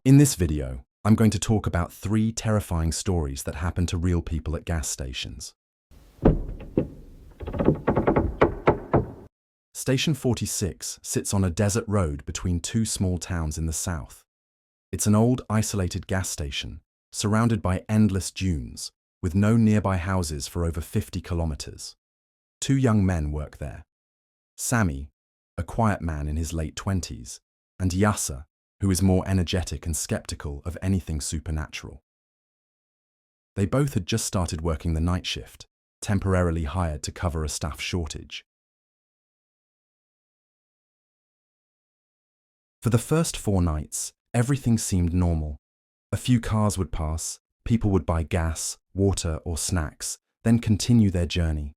In this video, I'm going to talk about 3 terrifying stories that happen to real people at gas stations. Station 46 sits on a desert road between 2 small towns in the south. It's an old, isolated gas station, surrounded by endless dunes, with no nearby houses for over 50 kilometers. 2 young men work there. Sami, a quiet man in his late 20s, and Yasser, who is more energetic and skeptical of anything supernatural. They both had just started working the night shift, temporarily hired to cover a staff shortage. For the first 4 nights, everything seemed normal. A few cars would pass, people would buy gas, water, or snacks, then continue their journey.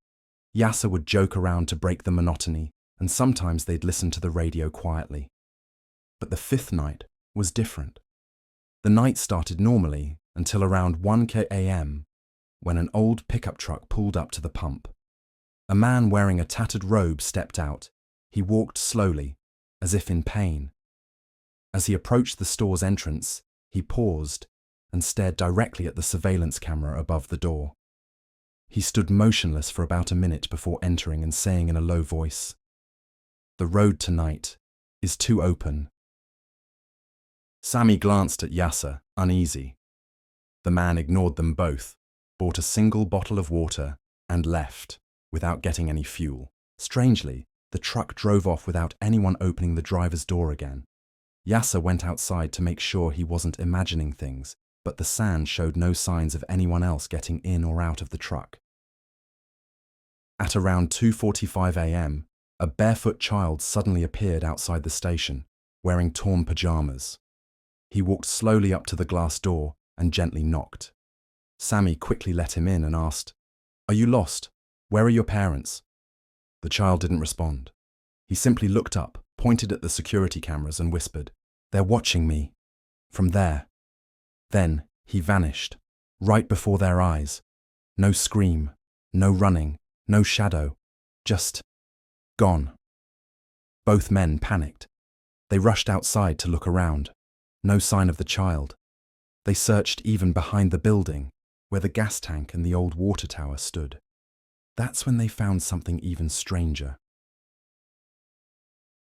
Yasser would joke around to break the monotony, and sometimes they'd listen to the radio quietly. But the 5th night was different. The night started normally until around 1 a.m. when an old pickup truck pulled up to the pump. A man wearing a tattered robe stepped out. He walked slowly, as if in pain. As he approached the store's entrance, he paused and stared directly at the surveillance camera above the door. He stood motionless for about a minute before entering and saying in a low voice, "The road tonight is too open." Sami glanced at Yasser, uneasy. The man ignored them both, bought a single bottle of water, and left, without getting any fuel. Strangely, the truck drove off without anyone opening the driver's door again. Yasser went outside to make sure he wasn't imagining things, but the sand showed no signs of anyone else getting in or out of the truck. At around 2:45 a.m., a barefoot child suddenly appeared outside the station, wearing torn pajamas. He walked slowly up to the glass door and gently knocked. Sami quickly let him in and asked, "Are you lost? Where are your parents?" The child didn't respond. He simply looked up, pointed at the security cameras and whispered, "They're watching me. From there." Then he vanished, right before their eyes. No scream, no running, no shadow, just gone. Both men panicked. They rushed outside to look around. No sign of the child. They searched even behind the building, where the gas tank and the old water tower stood. That's when they found something even stranger.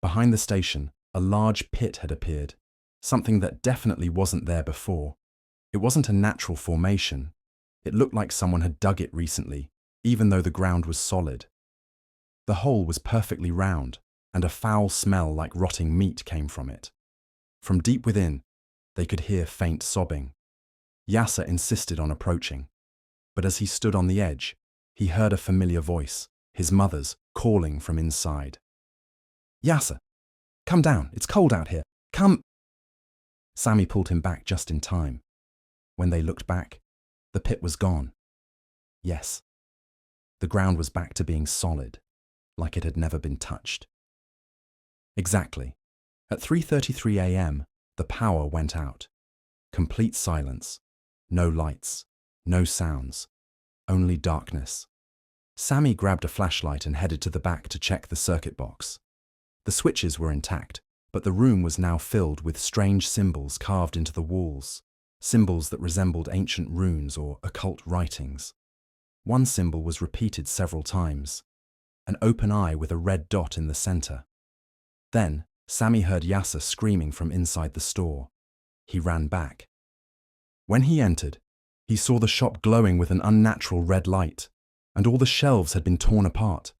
Behind the station, a large pit had appeared, something that definitely wasn't there before. It wasn't a natural formation. It looked like someone had dug it recently, even though the ground was solid. The hole was perfectly round, and a foul smell like rotting meat came from it. From deep within, they could hear faint sobbing. Yasser insisted on approaching, but as he stood on the edge, he heard a familiar voice, his mother's, calling from inside. "Yasser, come down, it's cold out here, come." Sami pulled him back just in time. When they looked back, the pit was gone. Yes, the ground was back to being solid, like it had never been touched. Exactly. At 3:33 a.m., the power went out. Complete silence. No lights. No sounds. Only darkness. Sami grabbed a flashlight and headed to the back to check the circuit box. The switches were intact, but the room was now filled with strange symbols carved into the walls. Symbols that resembled ancient runes or occult writings. One symbol was repeated several times. An open eye with a red dot in the center. Then, Sami heard Yasser screaming from inside the store. He ran back. When he entered, he saw the shop glowing with an unnatural red light, and all the shelves had been torn apart.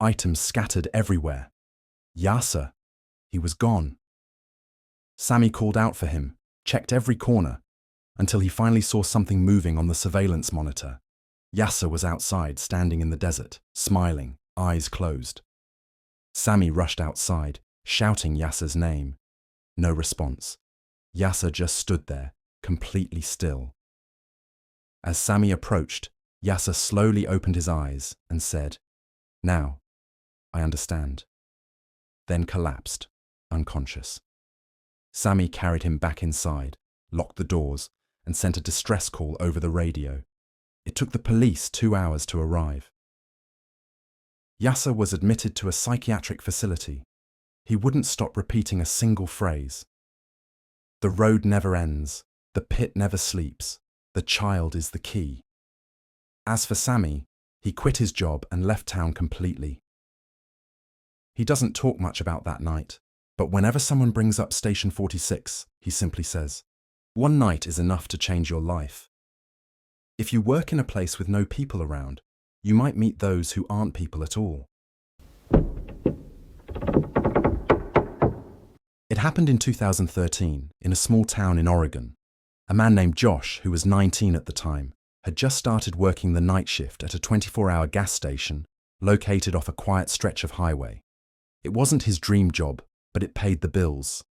Items scattered everywhere. Yasser, he was gone. Sami called out for him, checked every corner, until he finally saw something moving on the surveillance monitor. Yasser was outside, standing in the desert, smiling, eyes closed. Sami rushed outside, shouting Yasser's name. No response. Yasser just stood there, completely still. As Sami approached, Yasser slowly opened his eyes and said, "Now, I understand." Then collapsed, unconscious. Sami carried him back inside, locked the doors, and sent a distress call over the radio. It took the police 2 hours to arrive. Yasser was admitted to a psychiatric facility. He wouldn't stop repeating a single phrase. The road never ends. The pit never sleeps. The child is the key. As for Sammy, he quit his job and left town completely. He doesn't talk much about that night, but whenever someone brings up Station 46, he simply says, "One night is enough to change your life." If you work in a place with no people around, you might meet those who aren't people at all. It happened in 2013 in a small town in Oregon. A man named Josh, who was 19 at the time, had just started working the night shift at a 24-hour gas station located off a quiet stretch of highway. It wasn't his dream job, but it paid the bills.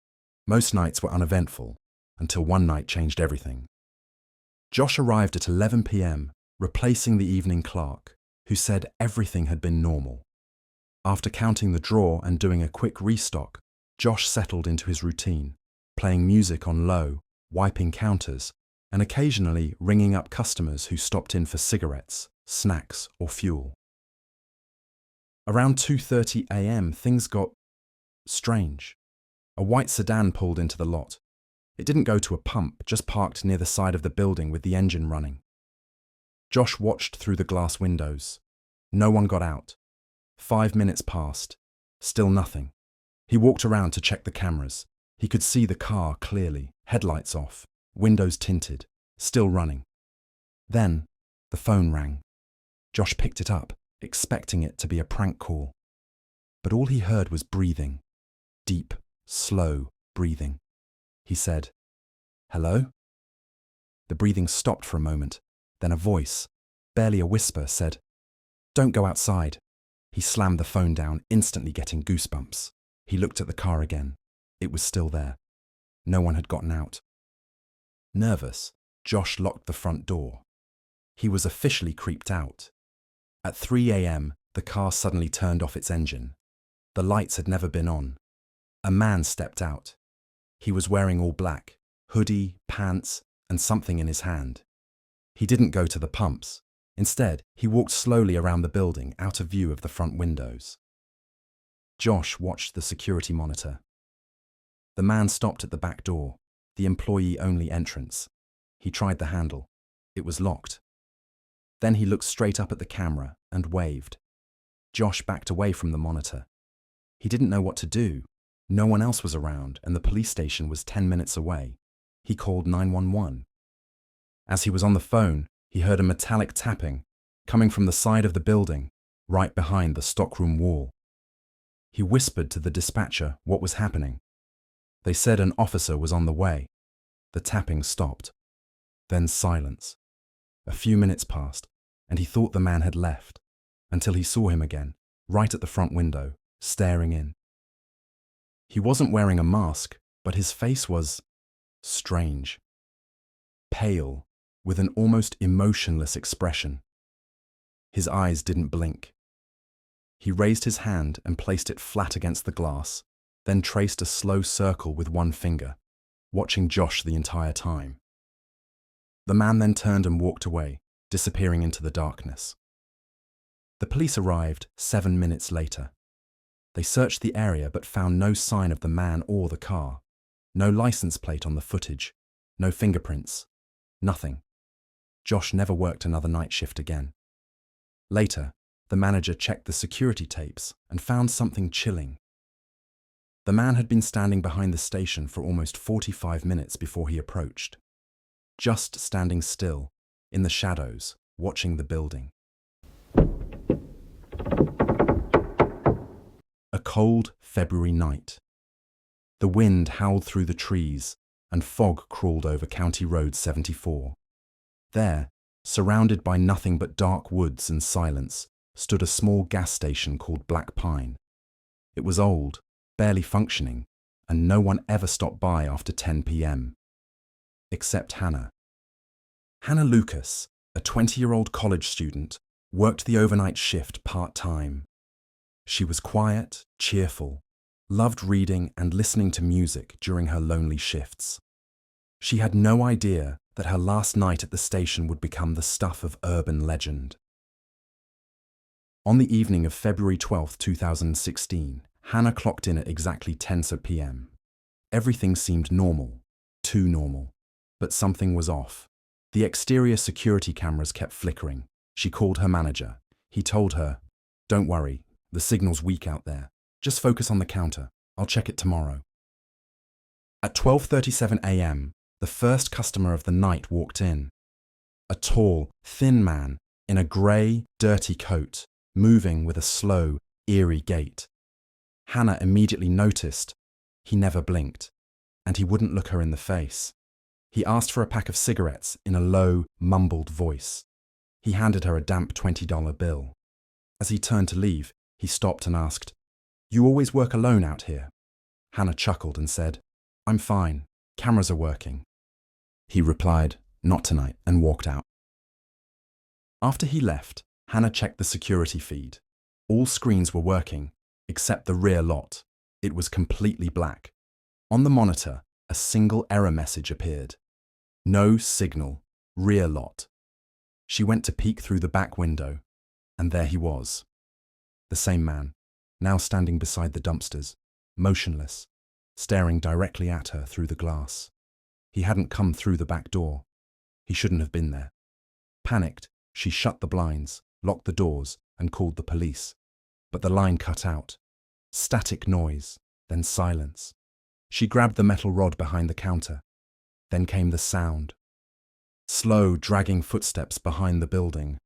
Most nights were uneventful, until one night changed everything. Josh arrived at 11 p.m., replacing the evening clerk, who said everything had been normal. After counting the drawer and doing a quick restock, Josh settled into his routine, playing music on low, wiping counters, and occasionally ringing up customers who stopped in for cigarettes, snacks, or fuel. Around 2:30 a.m., things got strange. A white sedan pulled into the lot. It didn't go to a pump, just parked near the side of the building with the engine running. Josh watched through the glass windows. No one got out. 5 minutes passed. Still nothing. He walked around to check the cameras. He could see the car clearly, headlights off, windows tinted, still running. Then, the phone rang. Josh picked it up, expecting it to be a prank call. But all he heard was breathing. Deep, slow breathing. He said, "Hello?" The breathing stopped for a moment. Then a voice, barely a whisper, said, "Don't go outside." He slammed the phone down, instantly getting goosebumps. He looked at the car again. It was still there. No one had gotten out. Nervous, Josh locked the front door. He was officially creeped out. At 3 a.m., the car suddenly turned off its engine. The lights had never been on. A man stepped out. He was wearing all black, hoodie, pants, and something in his hand. He didn't go to the pumps. Instead, he walked slowly around the building, out of view of the front windows. Josh watched the security monitor. The man stopped at the back door, the employee-only entrance. He tried the handle. It was locked. Then he looked straight up at the camera and waved. Josh backed away from the monitor. He didn't know what to do. No one else was around, and the police station was 10 minutes away. He called 911. As he was on the phone, he heard a metallic tapping coming from the side of the building, right behind the stockroom wall. He whispered to the dispatcher what was happening. They said an officer was on the way. The tapping stopped. Then silence. A few minutes passed, and he thought the man had left, until he saw him again, right at the front window, staring in. He wasn't wearing a mask, but his face was strange. Pale, with an almost emotionless expression. His eyes didn't blink. He raised his hand and placed it flat against the glass, then traced a slow circle with one finger, watching Josh the entire time. The man then turned and walked away, disappearing into the darkness. The police arrived 7 minutes later. They searched the area but found no sign of the man or the car. No license plate on the footage. No fingerprints. Nothing. Josh never worked another night shift again. Later, the manager checked the security tapes and found something chilling. The man had been standing behind the station for almost 45 minutes before he approached. Just standing still, in the shadows, watching the building. A cold February night. The wind howled through the trees, and fog crawled over County Road 74. There, surrounded by nothing but dark woods and silence, stood a small gas station called Black Pine. It was old, barely functioning, and no one ever stopped by after 10 p.m. Except Hannah. Hannah Lucas, a 20-year-old college student, worked the overnight shift part-time. She was quiet, cheerful, loved reading and listening to music during her lonely shifts. She had no idea that her last night at the station would become the stuff of urban legend. On the evening of February 12, 2016, Hannah clocked in at exactly 10 p.m. Everything seemed normal. Too normal. But something was off. The exterior security cameras kept flickering. She called her manager. He told her, "Don't worry, the signal's weak out there. Just focus on the counter. I'll check it tomorrow." At 12:37 a.m., the first customer of the night walked in. A tall, thin man in a grey, dirty coat, moving with a slow, eerie gait. Hannah immediately noticed he never blinked, and he wouldn't look her in the face. He asked for a pack of cigarettes in a low, mumbled voice. He handed her a damp $20 bill. As he turned to leave, he stopped and asked, "You always work alone out here?" Hannah chuckled and said, "I'm fine. Cameras are working." He replied, "Not tonight," and walked out. After he left, Hannah checked the security feed. All screens were working, except the rear lot. It was completely black. On the monitor, a single error message appeared. "No signal. Rear lot." She went to peek through the back window, and there he was. The same man, now standing beside the dumpsters, motionless, staring directly at her through the glass. He hadn't come through the back door. He shouldn't have been there. Panicked, she shut the blinds, locked the doors, and called the police. But the line cut out. Static noise, then silence. She grabbed the metal rod behind the counter. Then came the sound. Slow, dragging footsteps behind the building,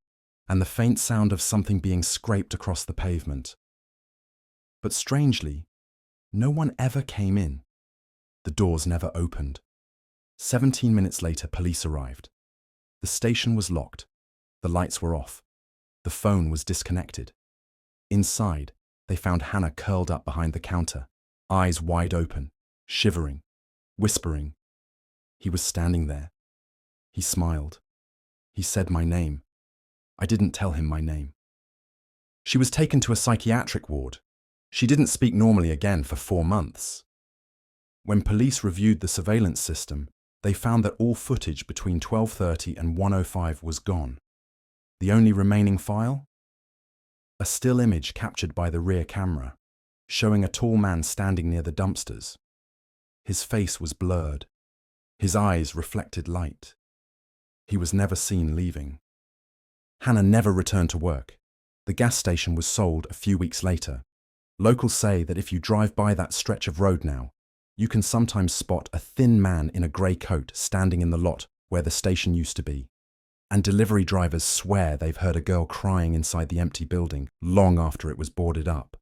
and the faint sound of something being scraped across the pavement. But strangely, no one ever came in. The doors never opened. 17 minutes later, police arrived. The station was locked. The lights were off. The phone was disconnected. Inside, they found Hannah curled up behind the counter, eyes wide open, shivering, whispering. He was standing there. He smiled. He said my name. I didn't tell him my name. She was taken to a psychiatric ward. She didn't speak normally again for 4 months. When police reviewed the surveillance system, they found that all footage between 12:30 and 1:05 was gone. The only remaining file? A still image captured by the rear camera, showing a tall man standing near the dumpsters. His face was blurred. His eyes reflected light. He was never seen leaving. Hannah never returned to work. The gas station was sold a few weeks later. Locals say that if you drive by that stretch of road now, you can sometimes spot a thin man in a grey coat standing in the lot where the station used to be. And delivery drivers swear they've heard a girl crying inside the empty building long after it was boarded up.